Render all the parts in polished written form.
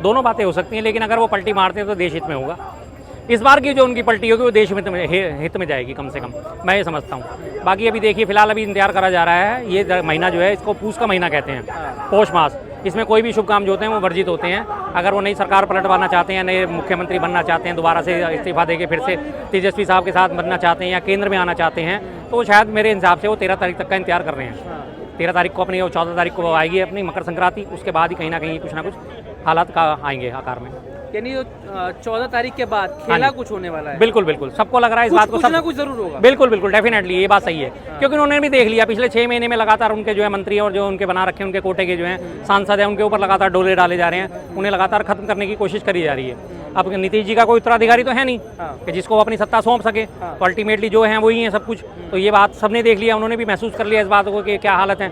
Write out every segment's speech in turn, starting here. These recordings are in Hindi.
दोनों बातें हो सकती हैं, लेकिन अगर वो पलटी मारते हैं तो देश हित में होगा। इस बार की जो उनकी पलटी होगी वो देश हित में जाएगी कम से कम, मैं ये समझता हूँ। बाकी अभी देखिए फिलहाल अभी इंतजार करा जा रहा है, ये महीना जो है इसको पूस का महीना कहते हैं, पौष मास। इसमें कोई भी शुभ काम जो होते हैं वो वर्जित होते हैं। अगर वो नई सरकार पलटवाना चाहते हैं, नए मुख्यमंत्री बनना चाहते हैं, दोबारा से इस्तीफा देके फिर से तेजस्वी साहब के साथ बनना चाहते हैं या केंद्र में आना चाहते हैं, तो शायद मेरे हिसाब से वो 13 तारीख तक का इंतजार कर रहे हैं। 13 तारीख को अपनी 14 तारीख को आएगी अपनी मकर संक्रांति, उसके बाद ही कहीं ना कुछ हालात का आएंगे आकार में। यानी 14 तारीख के बाद खेला कुछ होने वाला है। बिल्कुल बिल्कुल, सबको लग रहा है इस बात को, कुछ ना कुछ जरूर होगा। बिल्कुल बिल्कुल, डेफिनेटली ये बात सही है, क्योंकि उन्होंने भी देख लिया पिछले 6 महीने में लगातार उनके जो है मंत्री और जो उनके बना रखे उनके कोटे के जो हैं सांसद हैं, उनके ऊपर लगातार डोले डाले जा रहे हैं, उन्हें लगातार खत्म करने की कोशिश करी जा रही है। अब नीतीश जी का कोई उत्तराधिकारी तो है नहीं कि जिसको वो अपनी सत्ता सौंप सके, तो अल्टीमेटली जो है वही है सब कुछ। तो ये बात सबने देख लिया, उन्होंने भी महसूस कर लिया इस बात को कि क्या हालत है,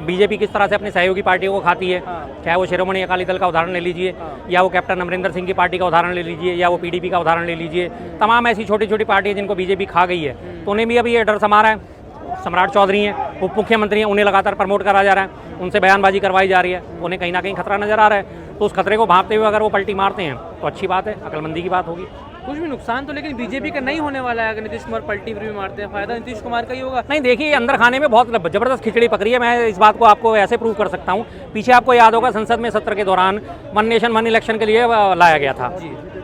बीजेपी किस तरह से अपनी सहयोगी पार्टियों को खाती है। चाहे वो शिरोमणि अकाली दल का उदाहरण ले लीजिए, या वो कैप्टन अमरिंदर सिंह की पार्टी का उदाहरण ले लीजिए, या वो पीडीपी का उदाहरण ले लीजिए, तमाम ऐसी छोटी छोटी पार्टियां जिनको बीजेपी खा गई है, तो उन्हें भी अभी ये डर समा रहा है। सम्राट चौधरी हैं, उप मुख्यमंत्री हैं, उन्हें लगातार प्रमोट करा जा रहा है, उनसे बयानबाजी करवाई जा रही है, उन्हें कहीं ना कहीं खतरा नजर आ रहा है। तो उस खतरे को भांपते हुए अगर वो पलटी मारते हैं तो अच्छी बात है, अकलमंदी की बात होगी। कुछ भी नुकसान तो लेकिन बीजेपी का नहीं होने वाला है अगर नीतीश कुमार पलटी भी मारते हैं, फायदा नीतीश कुमार का ही होगा। नहीं देखिए, अंदर खाने में बहुत जबरदस्त खिचड़ी पकड़ी है, मैं इस बात को आपको ऐसे प्रूव कर सकता हूँ। पीछे आपको याद होगा संसद में सत्र के दौरान वन नेशन वन इलेक्शन के लिए लाया गया था,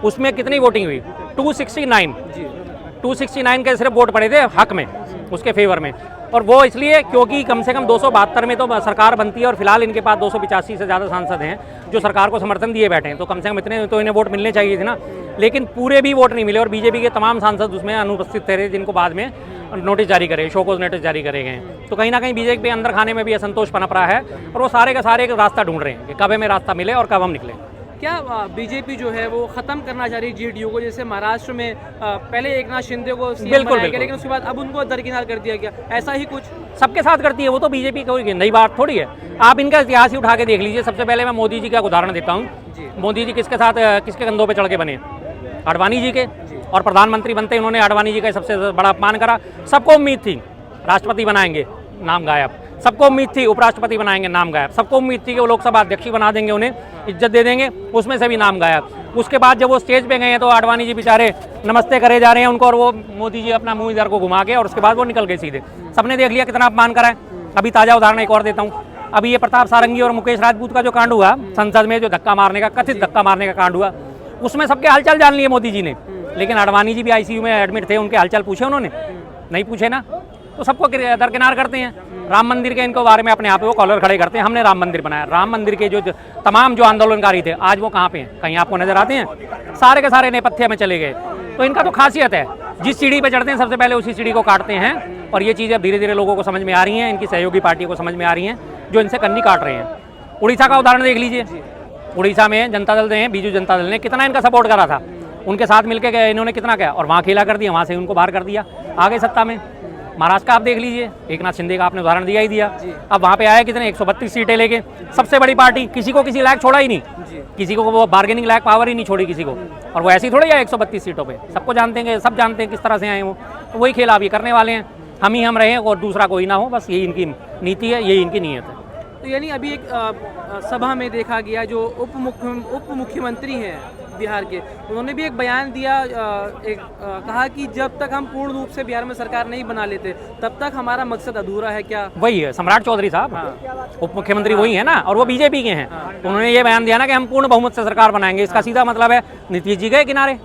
उसमें कितनी वोटिंग हुई? 269 के सिर्फ वोट पड़े थे हक में, उसके फेवर में। और वो इसलिए क्योंकि कम से कम 272 में तो सरकार बनती है, और फिलहाल इनके पास 285 से ज़्यादा सांसद हैं जो सरकार को समर्थन दिए बैठे हैं, तो कम से कम इतने तो इन्हें वोट मिलने चाहिए थे ना। लेकिन पूरे भी वोट नहीं मिले, और बीजेपी के तमाम सांसद उसमें अनुपस्थित थे, जिनको बाद में नोटिस जारी करे, शोकॉज नोटिस जारी करे गए। तो कहीं ना कहीं बीजेपी अंदर खाने में भी असंतोष पनप रहा है, और वो सारे का सारे एक रास्ता ढूंढ रहे हैं कि कब हमें रास्ता मिले और कब हम निकले। क्या बीजेपी जो है वो खत्म करना चाह रही है जेडीयू को? जैसे महाराष्ट्र में पहले एकनाथ शिंदे को सीएम बनाया गया, लेकिन उसके बाद अब उनको दरकिनार कर दिया गया, ऐसा ही कुछ सबके साथ करती है वो, तो बीजेपी कोई नई बात थोड़ी है। आप इनका इतिहास ही उठा के देख लीजिए। सबसे पहले मैं मोदी जी का उदाहरण देता हूँ। मोदी जी किसके साथ, किसके कंधों पे चढ़ के बने? आडवाणी जी के, और प्रधानमंत्री बनते ही उन्होंने आडवाणी जी का सबसे बड़ा अपमान करा। सबको उम्मीद थी राष्ट्रपति बनाएंगे, नाम गायब। सबको उम्मीद थी उपराष्ट्रपति बनाएंगे, नाम गायब। सबको उम्मीद थी कि वो लोकसभा अध्यक्ष बना देंगे, उन्हें इज्जत दे देंगे, उसमें से भी नाम गायब। उसके बाद जब वो स्टेज पे गए हैं तो आडवाणी जी बेचारे नमस्ते करे जा रहे हैं उनको, और वो मोदी जी अपना मुंह इधर को घुमा के, और उसके बाद वो निकल गए सीधे। सबने देख लिया कितना अपमान करा है। अभी ताज़ा उदाहरण एक और देता हूँ। अभी ये प्रताप सारंगी और मुकेश राजपूत का जो कांड हुआ संसद में, जो धक्का मारने का, कथित धक्का मारने का कांड हुआ, उसमें सबके हालचाल जान लिए मोदी जी ने, लेकिन आडवाणी जी भी आईसीयू में एडमिट थे, उनके हालचाल पूछे उन्होंने? नहीं पूछे ना। तो सबको दरकिनार करते हैं। राम मंदिर के इनको बारे में अपने आप वो कॉलर खड़े करते हैं, हमने राम मंदिर बनाया। राम मंदिर के जो तमाम जो आंदोलनकारी थे आज वो कहाँ पे हैं? कहीं आपको नजर आते हैं? सारे के सारे नेपथ्य में चले गए। तो इनका तो खासियत है, जिस सीढ़ी पे चढ़ते हैं सबसे पहले उसी सीढ़ी को काटते हैं। और ये चीज़ें अब धीरे धीरे लोगों को समझ में आ रही हैं, इनकी सहयोगी पार्टियों को समझ में आ रही हैं, जो इनसे कन्नी काट रहे हैं। उड़ीसा का उदाहरण देख लीजिए। उड़ीसा में जनता दल ने, बीजू जनता दल ने कितना इनका सपोर्ट करा था, उनके साथ मिलकर गए इन्होंने कितना किया, और वहाँ खेला कर दिया, वहाँ से उनको बाहर कर दिया, आगे सत्ता में। महाराष्ट्र का आप देख लीजिए, एकनाथ शिंदे का आपने उदाहरण दिया ही दिया। अब वहाँ पे आया कितने, 132 सीटें लेके, सबसे बड़ी पार्टी, किसी को किसी लायक छोड़ा ही नहीं, किसी को वो बार्गेनिंग लायक पावर ही नहीं छोड़ी किसी को। और वो ऐसी थोड़ी है 132 सीटों पे, सबको जानते हैं, सब जानते हैं किस तरह से आए वो। तो वही खेल अभी करने वाले हैं, हम ही हम रहे और दूसरा कोई ना हो, बस यही इनकी नीति है, यही इनकी नीयत है। तो यानी अभी एक सभा में देखा गया जो उप मुख्यमंत्री हैं बिहार के, उन्होंने भी एक बयान दिया, कहा कि जब तक हम पूर्ण रूप से बिहार में सरकार नहीं बना लेते तब तक हमारा मकसद अधूरा है। क्या वही है सम्राट चौधरी साहब, उप मुख्यमंत्री वही है ना, और वो बीजेपी के हैं। तो उन्होंने ये बयान दिया ना कि हम पूर्ण बहुमत से सरकार बनाएंगे। इसका सीधा मतलब है नीतीश जी गए किनारे।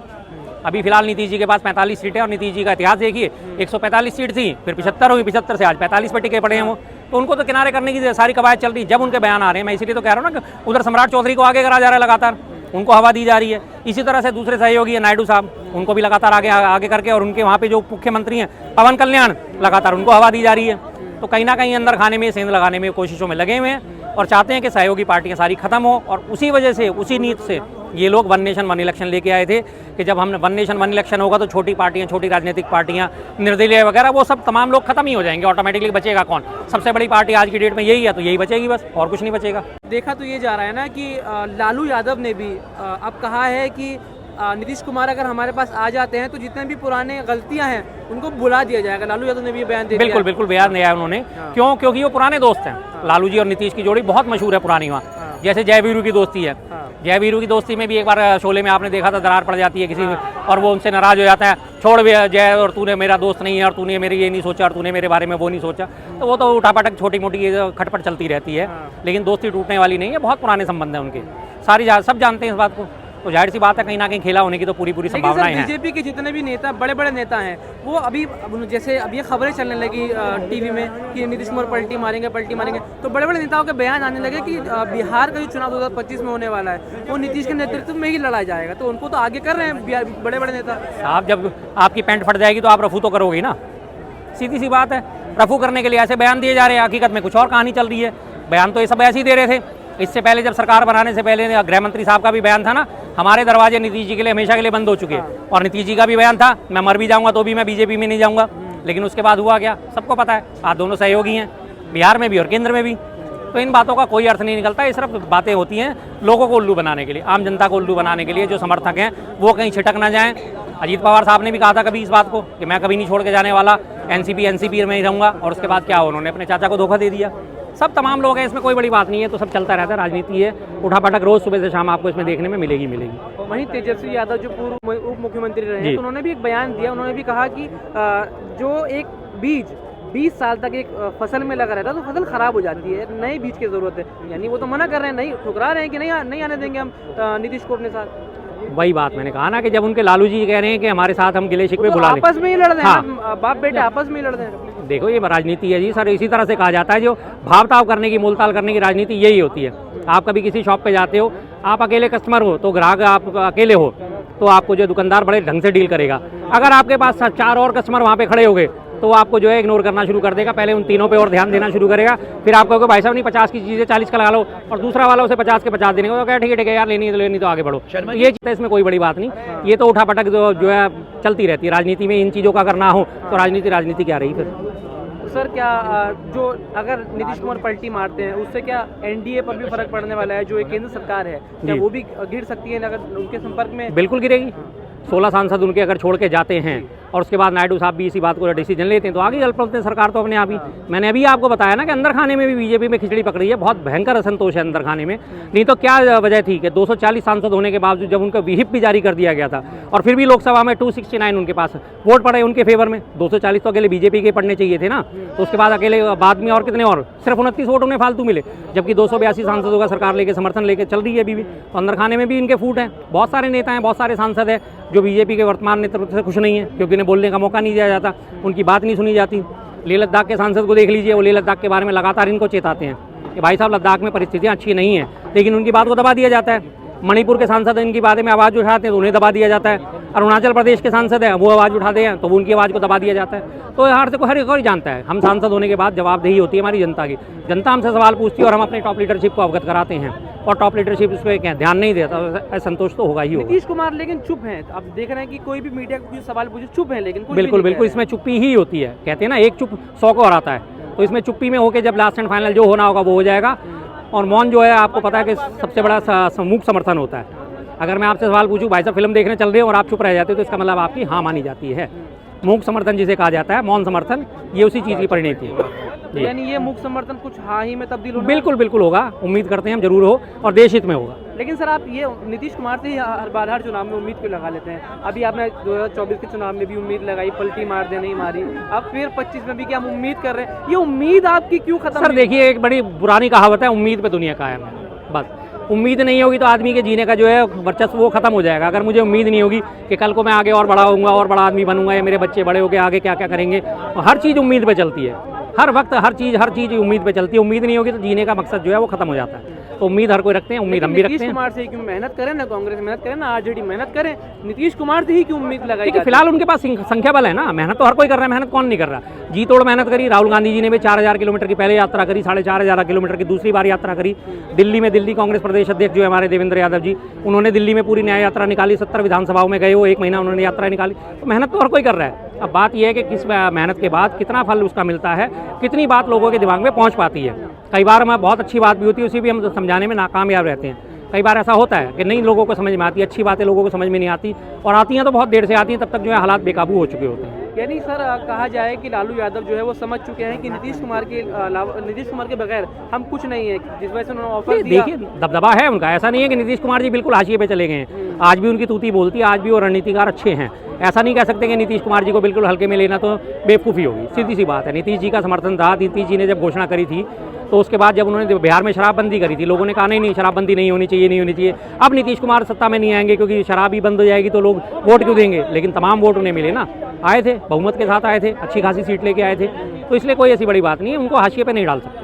अभी फिलहाल नीतीश जी के पास 45 सीटें, और नीतीश जी का इतिहास देखिए, 145 सीट थी, फिर 75 हुई, 75 से आज 45 पे टिके पड़े हैं वो। तो उनको तो किनारे करने की सारी कवायद चल रही, जब उनके बयान आ रहे हैं। मैं इसीलिए तो कह रहा हूँ ना कि उधर सम्राट चौधरी को आगे करा जा रहा है, लगातार उनको हवा दी जा रही है। इसी तरह से दूसरे सहयोगी है नायडू साहब, उनको भी लगातार आगे करके, और उनके वहाँ पे जो मुख्यमंत्री हैं पवन कल्याण, लगातार उनको हवा दी जा रही है। तो कहीं ना कहीं अंदर खाने में, सेंध लगाने में कोशिशों में लगे हुए हैं, और चाहते हैं कि सहयोगी पार्टियां सारी खत्म हो। और उसी वजह से, उसी नीत से ये लोग वन नेशन वन इलेक्शन लेके आए थे कि जब हम वन नेशन वन इलेक्शन होगा तो छोटी पार्टियां, छोटी राजनीतिक पार्टियां, निर्दलीय वगैरह, वो सब तमाम लोग खत्म ही हो जाएंगे ऑटोमेटिकली। बचेगा कौन? सबसे बड़ी पार्टी आज की डेट में यही है, तो यही बचेगी बस, और कुछ नहीं बचेगा। देखा तो ये जा रहा है ना कि लालू यादव ने भी अब कहा है कि नीतीश कुमार अगर हमारे पास आ जाते हैं तो जितने भी पुराने गलतियां हैं उनको बुला दिया जाएगा। लालू यादव ने भी बयान दिया। बिल्कुल बिल्कुल बयान दिया है उन्होंने। क्यों? क्योंकि वो पुराने दोस्त हैं। लालू जी और नीतीश की जोड़ी बहुत मशहूर है पुरानी, वहाँ जैसे जय वीरू की दोस्ती है, जयवीरू की दोस्ती में भी एक बार शोले में आपने देखा था, दरार पड़ जाती है किसी में और वो उनसे नाराज हो जाता है, छोड़ भी जय और तूने मेरा दोस्त नहीं है और तूने मेरे ये नहीं सोचा और तूने मेरे बारे में वो नहीं सोचा। तो वो तो उठापटक छोटी मोटी खटपट चलती रहती है, लेकिन दोस्ती टूटने वाली नहीं है। बहुत पुराने संबंध हैं उनके, सब जानते हैं इस बात को। तो जाहिर सी बात है कहीं ना कहीं खेला होने की तो पूरी संभावनाएं हैं। बीजेपी के जितने भी नेता, बड़े बड़े नेता हैं, वो अभी जैसे अब ये खबरें चलने लगी टीवी में कि नीतीश कुमार पलटी मारेंगे, तो बड़े बड़े नेताओं के बयान आने लगे कि बिहार का जो चुनाव 2025 में होने वाला है वो नीतीश के नेतृत्व में ही लड़ा जाएगा। तो उनको तो आगे कर रहे हैं बड़े बड़े नेता। आप जब आपकी पैंट फट जाएगी तो आप रफू तो करोगे ना, सीधी सी बात है। रफू करने के लिए ऐसे बयान दिए जा रहे हैं, हकीकत में कुछ और कहानी चल रही है। बयान तो ये सब ऐसे ही दे रहे थे। इससे पहले जब सरकार बनाने से पहले गृह मंत्री साहब का भी बयान था ना, हमारे दरवाजे नीतीश जी के लिए हमेशा के लिए बंद हो चुके हैं। और नीतीश जी का भी बयान था, मैं मर भी जाऊंगा तो भी मैं बीजेपी में नहीं जाऊंगा। लेकिन उसके बाद हुआ क्या, सबको पता है। आप दोनों सहयोगी हैं, बिहार में भी और केंद्र में भी। तो इन बातों का कोई अर्थ नहीं निकलता। ये सिर्फ बातें होती हैं लोगों को उल्लू बनाने के लिए, आम जनता को उल्लू बनाने के लिए। जो समर्थक हैं वो कहीं छिटक ना जाएं। अजीत पवार साहब ने भी कहा था कभी इस बात को कि मैं कभी नहीं छोड़ के जाने वाला, एनसीपी में ही रहूंगा। और उसके बाद क्या, उन्होंने अपने चाचा को धोखा दे दिया। सब तमाम लोग हैं, इसमें कोई बड़ी बात नहीं है। तो सब चलता रहता है, राजनीति है, उठापटक रोज सुबह से शाम आपको इसमें देखने में मिलेगी। वहीं तेजस्वी यादव जो पूर्व उप मुख्यमंत्री रहे हैं, तो उन्होंने भी एक बयान दिया। उन्होंने भी कहा कि जो एक बीज 20 साल तक एक फसल में लगा रहता है तो फसल खराब हो जाती है, नए बीज की जरूरत है। यानी वो तो मना कर रहे हैं, नहीं ठुकरा रहे हैं कि नहीं आने देंगे हम नीतीश को अपने साथ। वही बात मैंने कहा ना कि जब उनके लालू जी कह रहे हैं कि हमारे साथ हम गिले शिकवे बुला लें, आपस में ही लड़ रहे हैं, बाप बेटे आपस में ही लड़ रहे हैं। देखो ये राजनीति है जी सर, इसी तरह से कहा जाता है। जो भावताव करने की, मोलताल करने की राजनीति यही होती है। आप कभी किसी शॉप पे जाते हो, आप अकेले कस्टमर हो तो ग्राहक आप अकेले हो तो आपको जो दुकानदार बड़े ढंग से डील करेगा। अगर आपके पास 4 और कस्टमर वहाँ पे खड़े हो गए तो आपको जो है इग्नोर करना शुरू कर देगा। पहले उन तीनों पे और ध्यान देना शुरू करेगा, फिर आपको भाई साहब नहीं 50 की चीज़ें 40 का लगा लो, और दूसरा वाला उसे 50 के 50 देने को, ठीक है यार, लेनी तो आगे बढ़ो। ये चीज़ है, इसमें कोई बड़ी बात नहीं। ये तो उठापटक जो है चलती रहती है राजनीति में। इन चीज़ों का अगर ना हो तो राजनीति क्या रही फिर। सर क्या जो अगर नीतीश कुमार पलटी मारते हैं उससे क्या एनडीए पर भी फर्क पड़ने वाला है? जो एक केंद्र सरकार है क्या वो भी गिर सकती है अगर उनके संपर्क में? बिल्कुल गिरेगी। 16 सांसद उनके अगर छोड़ के जाते हैं और उसके बाद नायडू साहब भी इसी बात को डिसीजन लेते हैं तो आगे चल पड़ते हैं सरकार तो अपने आप ही। मैंने अभी आपको बताया ना कि अंदर खाने में भी बीजेपी में खिचड़ी पकड़ी है, बहुत भयंकर असंतोष है अंदर खाने में। नहीं तो क्या वजह थी कि 240 सांसद होने के बावजूद जब उनका व्हिप भी जारी कर दिया गया था और फिर भी लोकसभा में 269 उनके पास वोट पड़े उनके फेवर में। 240 तो अकेले बीजेपी के पड़ने चाहिए थे ना, तो उसके बाद अकेले बाद में और कितने, और सिर्फ 29 वोट उन्हें फालतू मिले, जबकि 282 सांसदों का सरकार लेके समर्थन लेके चल रही है अभी भी। तो अंदर खाने में भी इनके फूट हैं। बहुत सारे नेता हैं, बहुत सारे सांसद हैं जो बीजेपी के वर्तमान नेतृत्व से खुश नहीं है, क्योंकि उन्हें बोलने का मौका नहीं दिया जाता, उनकी बात नहीं सुनी जाती। लेह लद्दाख के सांसद को देख लीजिए, वो लेह लद्दाख के बारे में लगातार इनको चेताते हैं कि भाई साहब लद्दाख में परिस्थितियाँ अच्छी नहीं है, लेकिन उनकी बात को दबा दिया जाता है। मणिपुर के सांसद इनकी बारे में आवाज़ उठाते हैं तो उन्हें दबा दिया जाता है। अरुणाचल प्रदेश के सांसद हैं वो आवाज़ उठाते हैं तो वो उनकी आवाज़ को दबा दिया जाता है। तो हर से को हर कोई जानता है, हम सांसद होने के बाद जवाबदेही होती है हमारी जनता की। जनता हमसे सवाल पूछती है और हम अपने टॉप लीडरशिप को अवगत कराते हैं, और टॉप लीडरशिप इस पर क्या ध्यान नहीं देता, असंतोष तो होगा ही होगा। नीतीश कुमार लेकिन चुप हैं। आप देख रहे हैं कि कोई भी मीडिया को सवाल पूछे चुप है, लेकिन बिल्कुल इसमें चुप्पी ही होती है। कहते हैं ना एक चुप 100 को हराता है, तो इसमें चुप्पी में होकर जब लास्ट एंड फाइनल जो होना होगा वो हो जाएगा। और मौन जो है आपको पता है कि सबसे बड़ा मूक समर्थन होता है। अगर मैं आपसे सवाल पूछूं भाई साहब फिल्म देखने चल रहे हो और आप चुप रह जाते हो तो इसका मतलब आपकी हाँ मानी जाती है। मूक समर्थन जिसे कहा जाता है, मौन समर्थन, ये उसी चीज़ की परिणति है। यानी ये मूक समर्थन कुछ हाँ ही में तब्दील होगा? बिल्कुल होगा, उम्मीद करते हैं हम जरूर हो, और देश हित में होगा। लेकिन सर आप ये नीतीश कुमार से ही हर चुनाव में उम्मीद क्यों लगा लेते हैं? अभी आपने 2024 के चुनाव में भी उम्मीद लगाई, पलटी मार दे नहीं मारी, अब फिर 25 में भी क्या हम उम्मीद कर रहे हैं? ये उम्मीद आपकी क्यों खत्म? सर देखिए, एक बड़ी पुरानी कहावत है, उम्मीद पे दुनिया कायम है। बस उम्मीद नहीं होगी तो आदमी के जीने का जो है वर्चस्व वो खत्म हो जाएगा। अगर मुझे उम्मीद नहीं होगी कि कल को मैं आगे और बड़ा होऊंगा और बड़ा आदमी बनूंगा, या मेरे बच्चे बड़े होकर आगे क्या क्या करेंगे, हर चीज़ उम्मीद पे चलती है। हर वक्त हर चीज़ उम्मीद पे चलती है। उम्मीद नहीं होगी तो जीने का मकसद जो है वो खत्म हो जाता है। तो उम्मीद हर कोई रखते हैं, उम्मीद हम भी रखते हैं। नीतीश कुमार से क्यों मेहनत करें ना, कांग्रेस मेहनत करें ना, आरजेडी मेहनत करें, नीतीश कुमार से ही क्यों उम्मीद लगाई? फिलहाल उनके पास संख्या बल है ना, मेहनत तो हर कोई कर रहा है, मेहनत कौन नहीं कर रहा। जी तोड़ मेहनत करी। राहुल गांधी जी ने भी 4000 किलोमीटर की पहले यात्रा करी, 4500 किलोमीटर की दूसरी बार यात्रा करी। दिल्ली में दिल्ली कांग्रेस प्रदेश अध्यक्ष जो है हमारे देवेंद्र यादव जी, उन्होंने दिल्ली में पूरी न्याय यात्रा निकाली, 70 विधानसभाओं में गए, वो 1 महीना उन्होंने यात्रा निकाली। तो मेहनत तो हर कोई कर रहा है। अब बात यह है कि किस मेहनत के बाद कितना फल उसका मिलता है, कितनी बात लोगों के दिमाग में पहुंच पाती है। कई बार हमें बहुत अच्छी बात भी होती है, उसी भी हम समझाने में नाकामयाब रहते हैं। कई बार ऐसा होता है कि नहीं लोगों को समझ में आती, अच्छी बातें लोगों को समझ में नहीं आती, और आती हैं तो बहुत देर से आती हैं, तब तक जो है हालात बेकाबू हो चुके होते हैं। यानी सर कहा जाए कि लालू यादव जो है वो समझ चुके हैं कि नीतीश कुमार के बगैर हम कुछ नहीं है, जिस वजह से उन्होंने ऑफर दिया। देखिए दबदबा है उनका, ऐसा नहीं है कि नीतीश कुमार जी बिल्कुल हाशिए पे चले गए हैं। आज भी उनकी तूती बोलती है, आज भी वो रणनीतिकार अच्छे हैं। ऐसा नहीं कह सकते कि नीतीश कुमार जी को बिल्कुल हल्के में लेना तो बेवकूफ़ी होगी, सीधी सी बात है। नीतीश जी का समर्थन था, नीतीश जी ने जब घोषणा करी थी तो उसके बाद जब उन्होंने बिहार में शराबबंदी करी थी, लोगों ने कहा नहीं शराबबंदी नहीं होनी चाहिए, नहीं होनी चाहिए। अब नीतीश कुमार सत्ता में नहीं आएंगे क्योंकि शराब ही बंद हो जाएगी तो लोग वोट क्यों देंगे, लेकिन तमाम वोट उन्हें मिले ना, आए थे बहुमत के साथ आए थे, अच्छी खासी सीट लेके आए थे, तो इसलिए कोई ऐसी बड़ी बात नहीं है, उनको हाशिए पे नहीं डाल सकते।